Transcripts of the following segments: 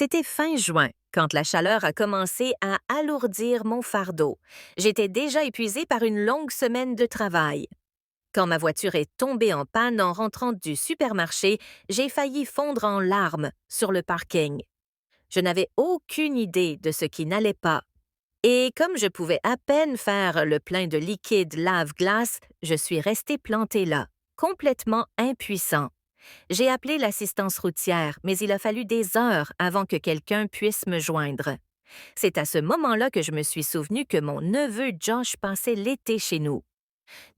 C'était fin juin, quand la chaleur a commencé à alourdir mon fardeau. J'étais déjà épuisée par une longue semaine de travail. Quand ma voiture est tombée en panne en rentrant du supermarché, j'ai failli fondre en larmes sur le parking. Je n'avais aucune idée de ce qui n'allait pas. Et comme je pouvais à peine faire le plein de liquide lave-glace, je suis restée plantée là, complètement impuissant. J'ai appelé l'assistance routière, mais il a fallu des heures avant que quelqu'un puisse me joindre. C'est à ce moment-là que je me suis souvenu que mon neveu Josh passait l'été chez nous.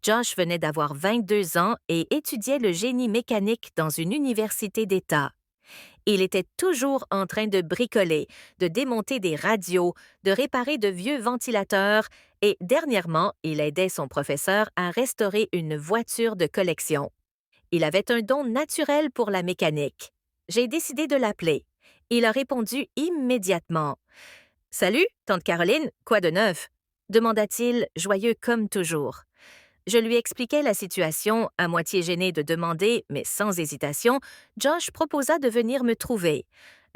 Josh venait d'avoir 22 ans et étudiait le génie mécanique dans une université d'État. Il était toujours en train de bricoler, de démonter des radios, de réparer de vieux ventilateurs et dernièrement, il aidait son professeur à restaurer une voiture de collection. Il avait un don naturel pour la mécanique. J'ai décidé de l'appeler. Il a répondu immédiatement. « Salut, tante Caroline, quoi de neuf? » demanda-t-il, joyeux comme toujours. Je lui expliquai la situation, à moitié gêné de demander, mais sans hésitation, Josh proposa de venir me trouver.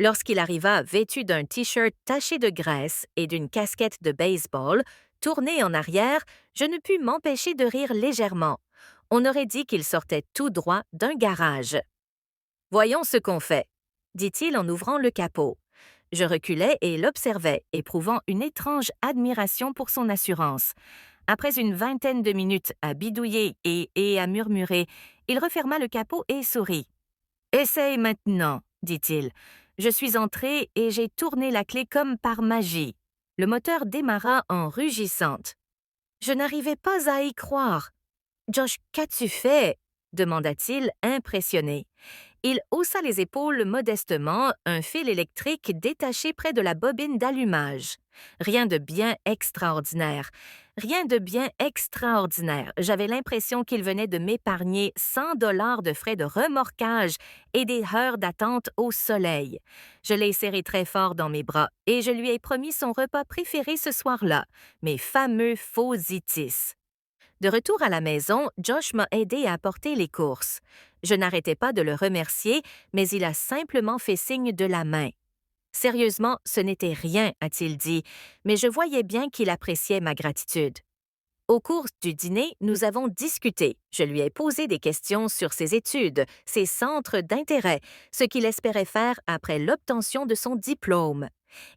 Lorsqu'il arriva vêtu d'un t-shirt taché de graisse et d'une casquette de baseball, tourné en arrière, je ne pus m'empêcher de rire légèrement. On aurait dit qu'il sortait tout droit d'un garage. « Voyons ce qu'on fait, » dit-il en ouvrant le capot. Je reculai et l'observai, éprouvant une étrange admiration pour son assurance. Après une vingtaine de minutes à bidouiller et à murmurer, il referma le capot et sourit. « Essaye maintenant, » dit-il. Je suis entré et j'ai tourné la clé comme par magie. Le moteur démarra en rugissant. Je n'arrivais pas à y croire. « Josh, qu'as-tu fait? » demanda-t-il, impressionné. Il haussa les épaules modestement, un fil électrique détaché près de la bobine d'allumage. Rien de bien extraordinaire. Rien de bien extraordinaire. J'avais l'impression qu'il venait de m'épargner 100 $ de frais de remorquage et des heures d'attente au soleil. Je l'ai serré très fort dans mes bras et je lui ai promis son repas préféré ce soir-là, mes fameux Faux-Itis. De retour à la maison, Josh m'a aidé à porter les courses. Je n'arrêtais pas de le remercier, mais il a simplement fait signe de la main. Sérieusement, ce n'était rien, a-t-il dit, mais je voyais bien qu'il appréciait ma gratitude. Au cours du dîner, nous avons discuté. Je lui ai posé des questions sur ses études, ses centres d'intérêt, ce qu'il espérait faire après l'obtention de son diplôme.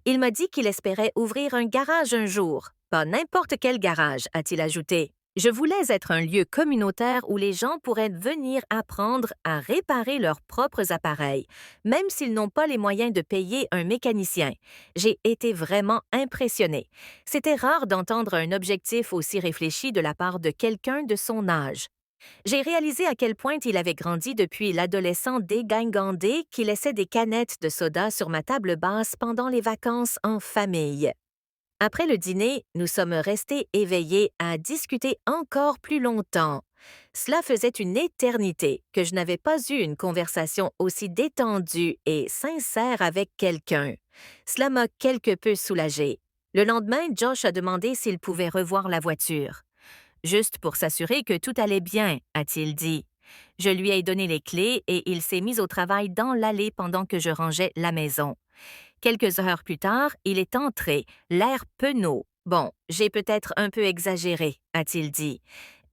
Il m'a dit qu'il espérait ouvrir un garage un jour. Pas n'importe quel garage, a-t-il ajouté. Je voulais être un lieu communautaire où les gens pourraient venir apprendre à réparer leurs propres appareils, même s'ils n'ont pas les moyens de payer un mécanicien. J'ai été vraiment impressionnée. C'était rare d'entendre un objectif aussi réfléchi de la part de quelqu'un de son âge. J'ai réalisé à quel point il avait grandi depuis l'adolescent dégingandé qui laissait des canettes de soda sur ma table basse pendant les vacances en famille. Après le dîner, nous sommes restés éveillés à discuter encore plus longtemps. Cela faisait une éternité que je n'avais pas eu une conversation aussi détendue et sincère avec quelqu'un. Cela m'a quelque peu soulagée. Le lendemain, Josh a demandé s'il pouvait revoir la voiture. Juste pour s'assurer que tout allait bien, a-t-il dit. Je lui ai donné les clés et il s'est mis au travail dans l'allée pendant que je rangeais la maison. Quelques heures plus tard, il est entré, l'air penaud. « Bon, j'ai peut-être un peu exagéré, » a-t-il dit.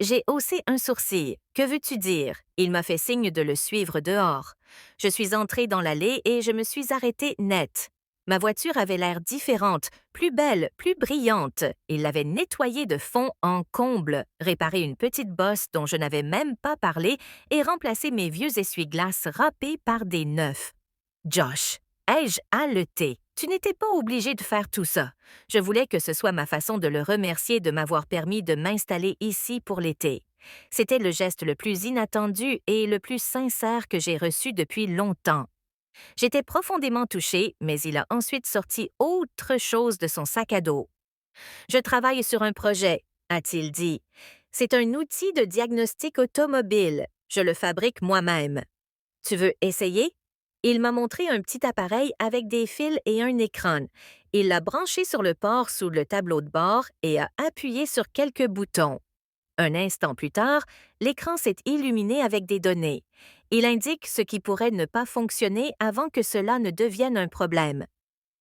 J'ai haussé un sourcil. « Que veux-tu dire? » Il m'a fait signe de le suivre dehors. Je suis entrée dans l'allée et je me suis arrêtée net. Ma voiture avait l'air différente, plus belle, plus brillante. Il l'avait nettoyée de fond en comble, réparé une petite bosse dont je n'avais même pas parlé et remplacé mes vieux essuie-glaces râpés par des neufs. Josh! Ai-je haleté? Tu n'étais pas obligé de faire tout ça. Je voulais que ce soit ma façon de le remercier de m'avoir permis de m'installer ici pour l'été. C'était le geste le plus inattendu et le plus sincère que j'ai reçu depuis longtemps. J'étais profondément touchée, mais il a ensuite sorti autre chose de son sac à dos. « Je travaille sur un projet, » a-t-il dit. « C'est un outil de diagnostic automobile. Je le fabrique moi-même. Tu veux essayer? » Il m'a montré un petit appareil avec des fils et un écran. Il l'a branché sur le port sous le tableau de bord et a appuyé sur quelques boutons. Un instant plus tard, l'écran s'est illuminé avec des données. Il indique ce qui pourrait ne pas fonctionner avant que cela ne devienne un problème.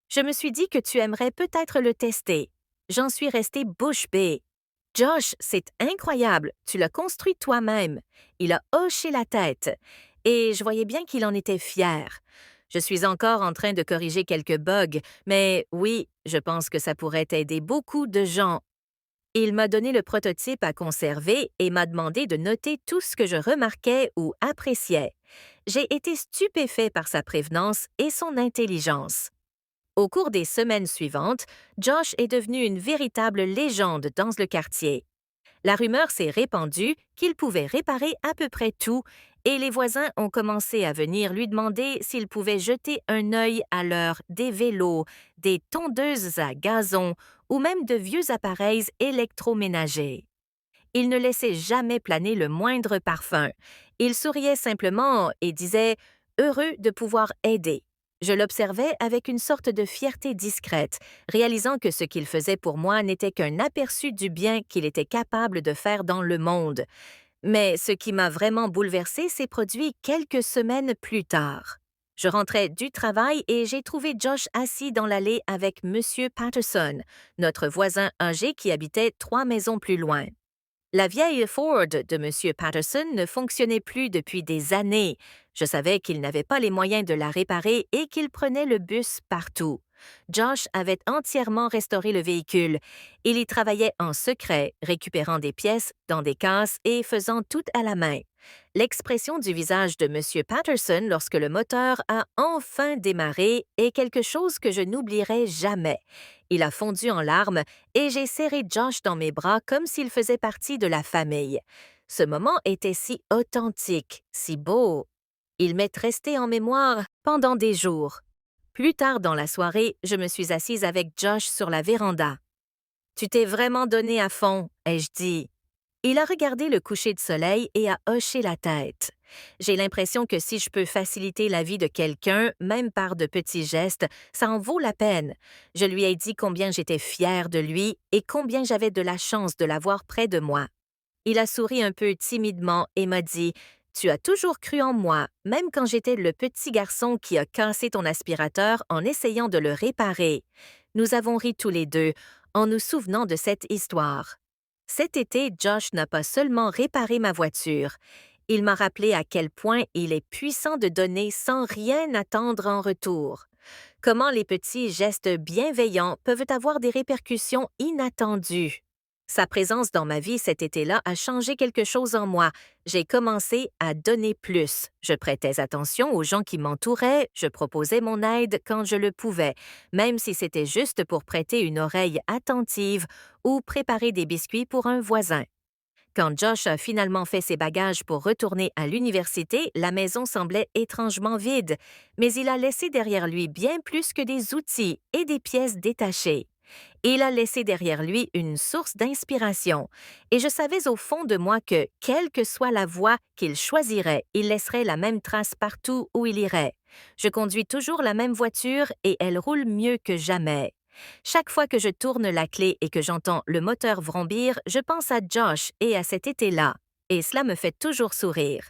Je me suis dit que tu aimerais peut-être le tester. J'en suis restée bouche bée. Josh, c'est incroyable, tu l'as construit toi-même. Il a hoché la tête. Et je voyais bien qu'il en était fier. Je suis encore en train de corriger quelques bugs, mais oui, je pense que ça pourrait aider beaucoup de gens. Il m'a donné le prototype à conserver et m'a demandé de noter tout ce que je remarquais ou appréciais. J'ai été stupéfait par sa prévenance et son intelligence. Au cours des semaines suivantes, Josh est devenu une véritable légende dans le quartier. La rumeur s'est répandue qu'il pouvait réparer à peu près tout et les voisins ont commencé à venir lui demander s'il pouvait jeter un œil à l'heure des vélos, des tondeuses à gazon ou même de vieux appareils électroménagers. Il ne laissait jamais planer le moindre parfum. Il souriait simplement et disait « heureux de pouvoir aider ». Je l'observais avec une sorte de fierté discrète, réalisant que ce qu'il faisait pour moi n'était qu'un aperçu du bien qu'il était capable de faire dans le monde. Mais ce qui m'a vraiment bouleversée s'est produit quelques semaines plus tard. Je rentrais du travail et j'ai trouvé Josh assis dans l'allée avec Monsieur Patterson, notre voisin âgé qui habitait 3 maisons plus loin. La vieille Ford de M. Patterson ne fonctionnait plus depuis des années. Je savais qu'il n'avait pas les moyens de la réparer et qu'il prenait le bus partout. Josh avait entièrement restauré le véhicule. Il y travaillait en secret, récupérant des pièces dans des casses et faisant tout à la main. L'expression du visage de M. Patterson lorsque le moteur a enfin démarré est quelque chose que je n'oublierai jamais. Il a fondu en larmes et j'ai serré Josh dans mes bras comme s'il faisait partie de la famille. Ce moment était si authentique, si beau. Il m'est resté en mémoire pendant des jours. Plus tard dans la soirée, je me suis assise avec Josh sur la véranda. « Tu t'es vraiment donné à fond, ai-je dit. » Il a regardé le coucher de soleil et a hoché la tête. J'ai l'impression que si je peux faciliter la vie de quelqu'un, même par de petits gestes, ça en vaut la peine. Je lui ai dit combien j'étais fière de lui et combien j'avais de la chance de l'avoir près de moi. Il a souri un peu timidement et m'a dit « Tu as toujours cru en moi, même quand j'étais le petit garçon qui a cassé ton aspirateur en essayant de le réparer. » Nous avons ri tous les deux, en nous souvenant de cette histoire. Cet été, Josh n'a pas seulement réparé ma voiture. Il m'a rappelé à quel point il est puissant de donner sans rien attendre en retour. Comment les petits gestes bienveillants peuvent avoir des répercussions inattendues. Sa présence dans ma vie cet été-là a changé quelque chose en moi. J'ai commencé à donner plus. Je prêtais attention aux gens qui m'entouraient, je proposais mon aide quand je le pouvais, même si c'était juste pour prêter une oreille attentive ou préparer des biscuits pour un voisin. Quand Josh a finalement fait ses bagages pour retourner à l'université, la maison semblait étrangement vide, mais il a laissé derrière lui bien plus que des outils et des pièces détachées. Il a laissé derrière lui une source d'inspiration, et je savais au fond de moi que, quelle que soit la voie qu'il choisirait, il laisserait la même trace partout où il irait. Je conduis toujours la même voiture et elle roule mieux que jamais. Chaque fois que je tourne la clé et que j'entends le moteur vrombir, je pense à Josh et à cet été-là, et cela me fait toujours sourire.